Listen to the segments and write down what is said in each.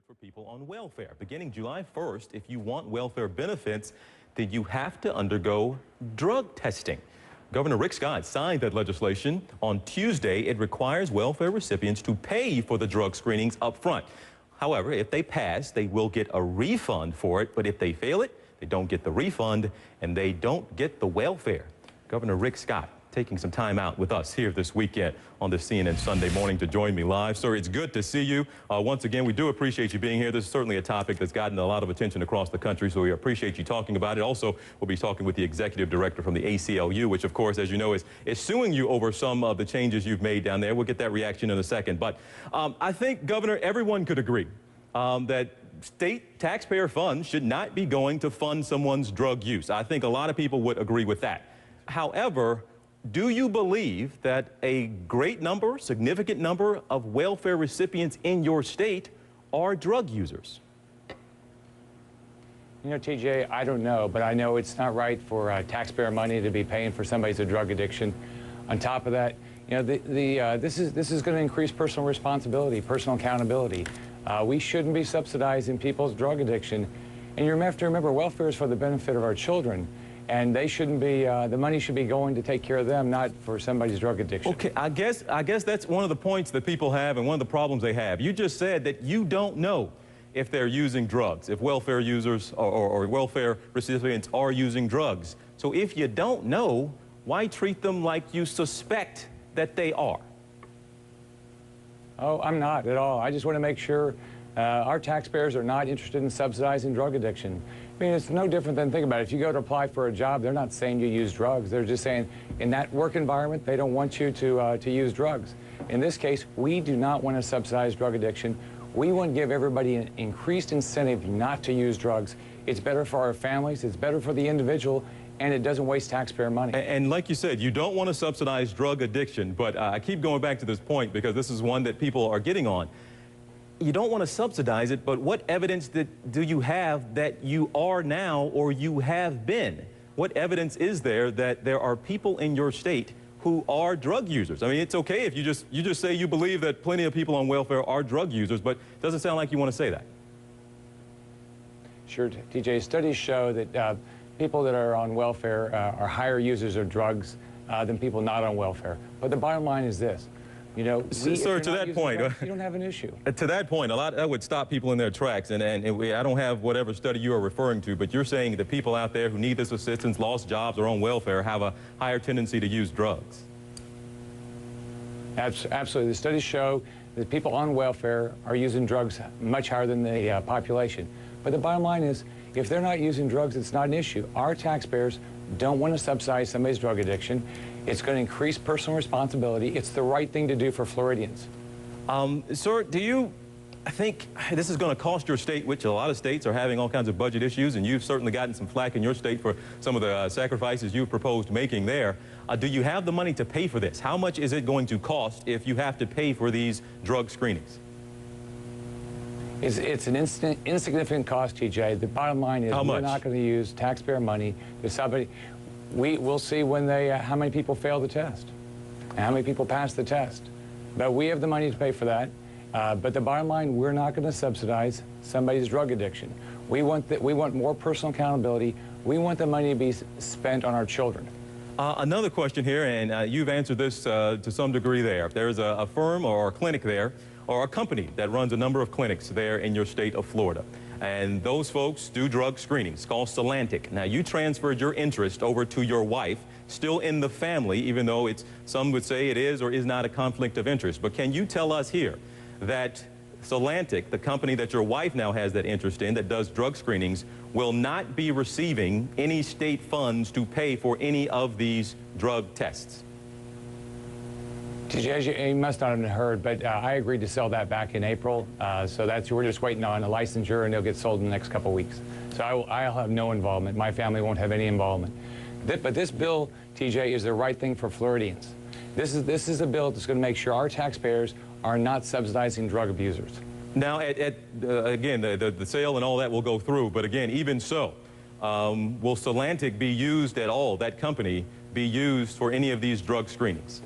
for people on welfare. Beginning July 1st, if you want welfare benefits, then you have to undergo drug testing. Governor Rick Scott signed that legislation on Tuesday. It requires welfare recipients to pay for the drug screenings up front. However, if they pass, they will get a refund for it, but if they fail it, they don't get the refund and they don't get the welfare. Governor Rick Scott taking some time out with us here this weekend on the CNN Sunday Morning to join me live. Sir, it's good to see you. Once again, we do appreciate you being here. This is certainly a topic that's gotten a lot of attention across the country, so we appreciate you talking about it. Also, we'll be talking with the executive director from the ACLU, which, of course, as you know, is suing you over some of the changes you've made down there. We'll get that reaction in a second. But I think, Governor, everyone could agree that state taxpayer funds should not be going to fund someone's drug use. I think a lot of people would agree with that. However, do you believe that a great number, significant number of welfare recipients in your state are drug users? You know, TJ, I don't know, but I know it's not right for taxpayer money to be paying for somebody's drug addiction. On top of that, you know, this is going to increase personal responsibility, personal accountability. We shouldn't be subsidizing people's drug addiction. And you have to remember, welfare is for the benefit of our children. And they shouldn't be, the money should be going to take care of them, not for somebody's drug addiction. Okay, I guess that's one of the points that people have and one of the problems they have. You just said that you don't know if they're using drugs, if welfare users or welfare recipients are using drugs. So if you don't know, why treat them like you suspect that they are? Oh, I'm not at all. I just want to make sure our taxpayers are not interested in subsidizing drug addiction. I mean, it's no different than, think about it, if you go to apply for a job, they're not saying you use drugs. They're just saying in that work environment, they don't want you to use drugs. In this case, we do not want to subsidize drug addiction. We want to give everybody an increased incentive not to use drugs. It's better for our families, it's better for the individual, and it doesn't waste taxpayer money. And like you said, you don't want to subsidize drug addiction, but I keep going back to this point because this is one that people are getting on. You don't want to subsidize it, but what evidence do you have that you are now or you have been? What evidence is there that there are people in your state who are drug users? I mean, it's okay if you just say you believe that plenty of people on welfare are drug users, but it doesn't sound like you want to say that. Sure, TJ. Studies show that people that are on welfare are higher users of drugs than people not on welfare. But the bottom line is this. You know, sir, to that point, drugs, you don't have an issue. To that point, that would stop people in their tracks. And I don't have whatever study you are referring to, but you're saying that people out there who need this assistance, lost jobs, or on welfare have a higher tendency to use drugs. Absolutely. The studies show that people on welfare are using drugs much higher than the population. But the bottom line is, if they're not using drugs, it's not an issue. Our taxpayers don't want to subsidize somebody's drug addiction. It's going to increase personal responsibility. It's the right thing to do for Floridians. Sir, do you think this is going to cost your state, which a lot of states are having all kinds of budget issues, and you've certainly gotten some flack in your state for some of the sacrifices you've proposed making there. Do you have the money to pay for this? How much is it going to cost if you have to pay for these drug screenings? It's an insignificant cost, TJ. The bottom line is we're not going to use taxpayer money to somebody. We'll see when how many people fail the test and how many people pass the test. But we have the money to pay for that. But the bottom line, we're not going to subsidize somebody's drug addiction. We want more personal accountability. We want the money to be spent on our children. Another question here, and you've answered this to some degree there. There's a firm or a clinic there, or a company that runs a number of clinics there in your state of Florida. And those folks do drug screenings, called Atlantic. Now, you transferred your interest over to your wife, still in the family, even though some would say it is or is not a conflict of interest. But can you tell us here that Atlantic, the company that your wife now has that interest in, that does drug screenings, will not be receiving any state funds to pay for any of these drug tests? TJ, as you must not have heard, but I agreed to sell that back in April. So we're just waiting on a licensure, and it'll get sold in the next couple of weeks. So I'll have no involvement. My family won't have any involvement. But this bill, TJ, is the right thing for Floridians. This is a bill that's going to make sure our taxpayers are not subsidizing drug abusers. Now, again, the sale and all that will go through, but again, even so, will Atlantic be used at all, that company, be used for any of these drug screenings?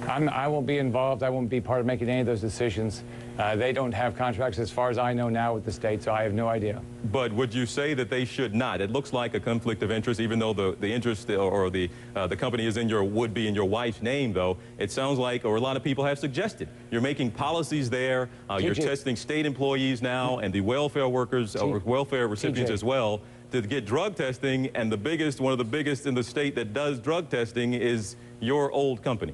I won't be involved. I won't be part of making any of those decisions. They don't have contracts, as far as I know now, with the state, so I have no idea. But would you say that they should not? It looks like a conflict of interest, even though the interest or the company is would be in your wife's name, though. It sounds like, or a lot of people have suggested, you're making policies there. You're testing state employees now and the welfare workers, welfare recipients as well, to get drug testing. And one of the biggest in the state that does drug testing is your old company.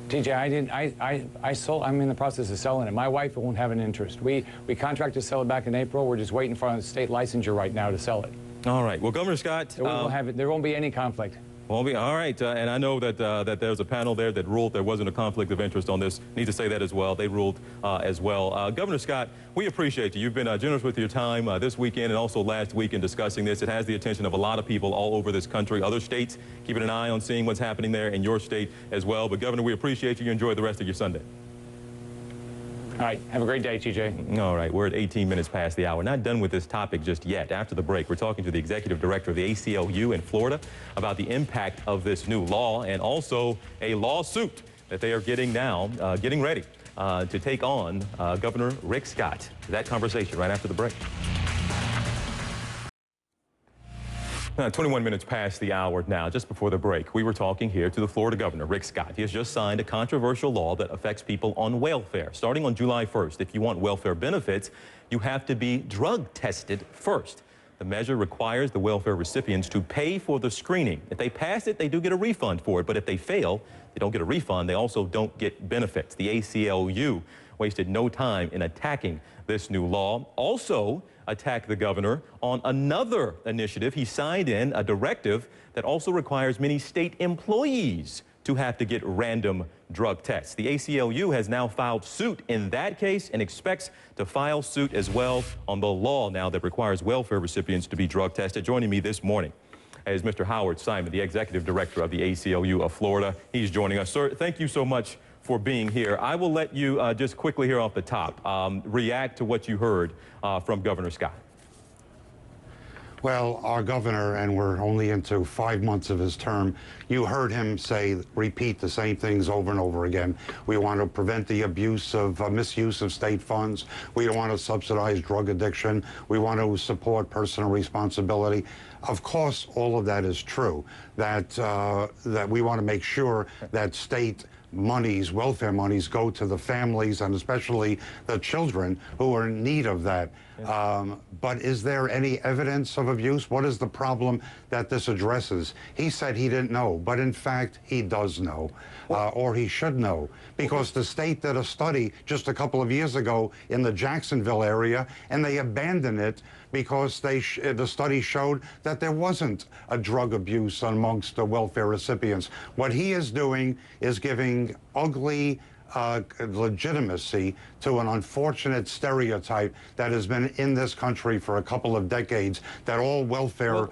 TJ, I'm in the process of selling it. My wife won't have an interest. We contracted to sell it back in April. We're just waiting for a state licensure right now to sell it. All right. Well, Governor Scott, there won't be any conflict. All right, and I know that that there's a panel there that ruled there wasn't a conflict of interest on this. Need to say that as well. They ruled as well. Governor Scott, we appreciate you. You've been generous with your time this weekend and also last week in discussing this. It has the attention of a lot of people all over this country, other states, keeping an eye on seeing what's happening there in your state as well. But Governor, we appreciate you. You enjoy the rest of your Sunday. All right. Have a great day, TJ. All right. We're at 18 minutes past the hour. Not done with this topic just yet. After the break, we're talking to the executive director of the ACLU in Florida about the impact of this new law and also a lawsuit that they are getting now, getting ready to take on Governor Rick Scott. That conversation right after the break. 21 minutes past the hour now, just before the break, we were talking here to the Florida governor, Rick Scott. He has just signed a controversial law that affects people on welfare. Starting on July 1st, if you want welfare benefits, you have to be drug tested first. The measure requires the welfare recipients to pay for the screening. If they pass it, they do get a refund for it. But if they fail, they don't get a refund. They also don't get benefits. The ACLU wasted no time in attacking this new law. Also attacked the governor on another initiative. He signed in a directive that also requires many state employees to have to get random drug tests. The ACLU has now filed suit in that case and expects to file suit as well on the law now that requires welfare recipients to be drug tested. Joining me this morning is Mr. Howard Simon, the executive director of the ACLU of Florida. He's joining us. Sir, thank you so much for being here. I will let you just quickly here off the top react to what you heard from Governor Scott. Well, our governor, and we're only into 5 months of his term, you heard him repeat the same things over and over again. We want to prevent the abuse of misuse of state funds. We don't want to subsidize drug addiction. We want to support personal responsibility. Of course, all of that is true, that we want to make sure that state monies, welfare monies, go to the families and especially the children who are in need of that. But is there any evidence of abuse? What is the problem that this addresses? He said he didn't know, but in fact, he does know, or he should know, because the state did a study just a couple of years ago in the Jacksonville area, and they abandoned it because the study showed that there wasn't a drug abuse amongst the welfare recipients. What he is doing is giving ugly legitimacy to an unfortunate stereotype that has been in this country for a couple of decades, that all welfare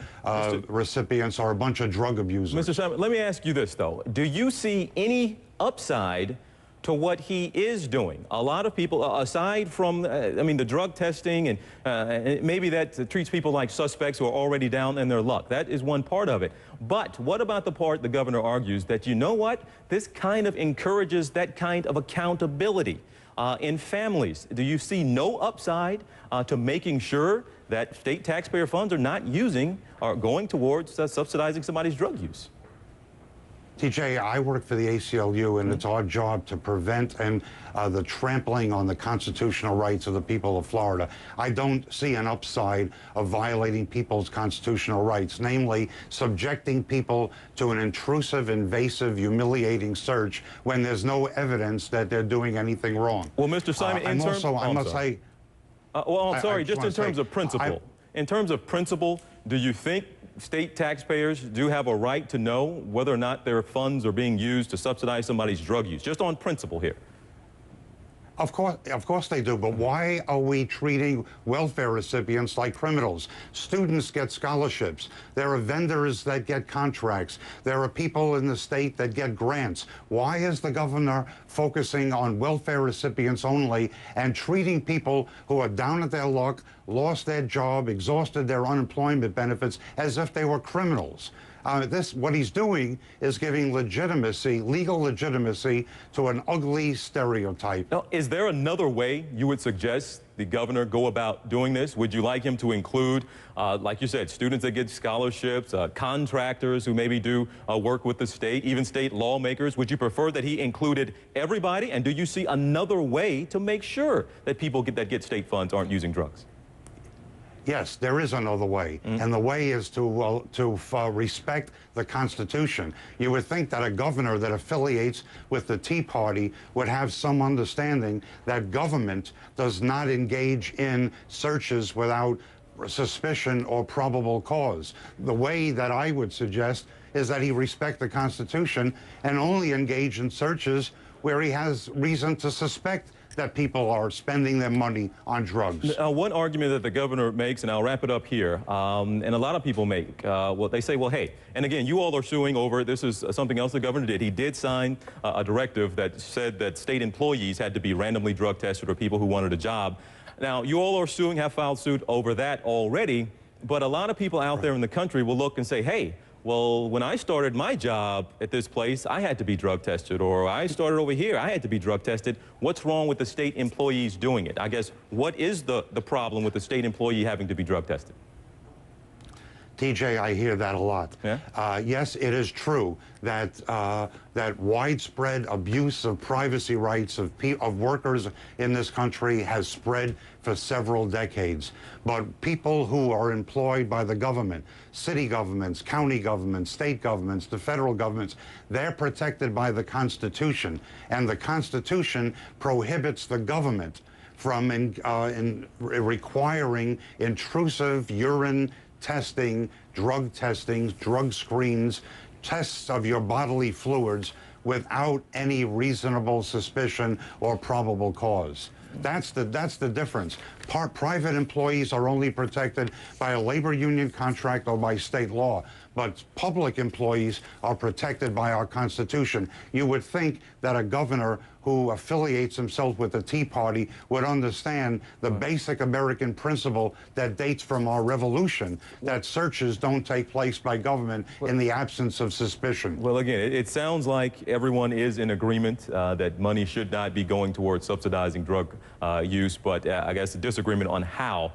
recipients are a bunch of drug abusers. Mr. Simon, let me ask you this, though. Do you see any upside to what he is doing? A lot of people, aside from, I mean, the drug testing, and maybe that treats people like suspects who are already down in their luck. That is one part of it. But what about the part the governor argues that, you know what, this kind of encourages that kind of accountability in families? Do you see no upside to making sure that state taxpayer funds are not using or going towards subsidizing somebody's drug use? TJ, I work for the ACLU, and it's our job to prevent the trampling on the constitutional rights of the people of Florida. I don't see an upside of violating people's constitutional rights, namely subjecting people to an intrusive, invasive, humiliating search when there's no evidence that they're doing anything wrong. Well, Mr. Simon, in terms of principle. In terms of principle, do you think state taxpayers do have a right to know whether or not their funds are being used to subsidize somebody's drug use? Just on principle here. Of course they do, but why are we treating welfare recipients like criminals? Students get scholarships. There are vendors that get contracts. There are people in the state that get grants. Why is the governor focusing on welfare recipients only and treating people who are down at their luck, lost their job, exhausted their unemployment benefits as if they were criminals? What he's doing is giving legitimacy, legal legitimacy, to an ugly stereotype. Now, is there another way you would suggest the governor go about doing this? Would you like him to include, like you said, students that get scholarships, contractors who maybe do work with the state, even state lawmakers? Would you prefer that he included everybody? And do you see another way to make sure that people that get state funds aren't using drugs? Yes, there is another way, and the way is to respect the Constitution. You would think that a governor that affiliates with the Tea Party would have some understanding that government does not engage in searches without suspicion or probable cause. The way that I would suggest is that he respect the Constitution and only engage in searches where he has reason to suspect that people are spending their money on drugs. One argument that the governor makes, and I'll wrap it up here, and a lot of people make, well, they say, well, hey, and again, you all are suing over, this is something else the governor did. He did sign a directive that said that state employees had to be randomly drug tested, or people who wanted a job. Now, you all are suing, have filed suit over that already, but a lot of people out there in the country will look and say, hey, well, when I started my job at this place, I had to be drug tested, or I started over here, I had to be drug tested. What's wrong with the state employees doing it? I guess, what is the problem with the state employee having to be drug tested? TJ, I hear that a lot. Yeah? Yes, it is true that that widespread abuse of privacy rights of workers in this country has spread for several decades. But people who are employed by the government, city governments, county governments, state governments, the federal governments, they're protected by the Constitution, and the Constitution prohibits the government from requiring intrusive urine testing, drug screens, tests of your bodily fluids without any reasonable suspicion or probable cause. That's the difference. Private employees are only protected by a labor union contract or by state law, but public employees are protected by our Constitution. You would think that a governor who affiliates himself with the Tea Party would understand the basic American principle that dates from our revolution, that searches don't take place by government in the absence of suspicion. Well, again, it sounds like everyone is in agreement that money should not be going towards subsidizing drug use, but I guess a disagreement on how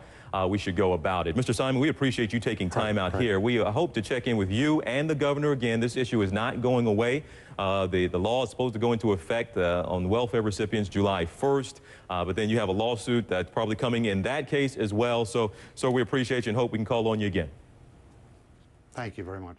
we should go about it. Mr. Simon, we appreciate you taking time out here. We hope to check in with you and the governor again. This issue is not going away. The law is supposed to go into effect on welfare recipients July 1st, but then you have a lawsuit that's probably coming in that case as well. So we appreciate you and hope we can call on you again. Thank you very much.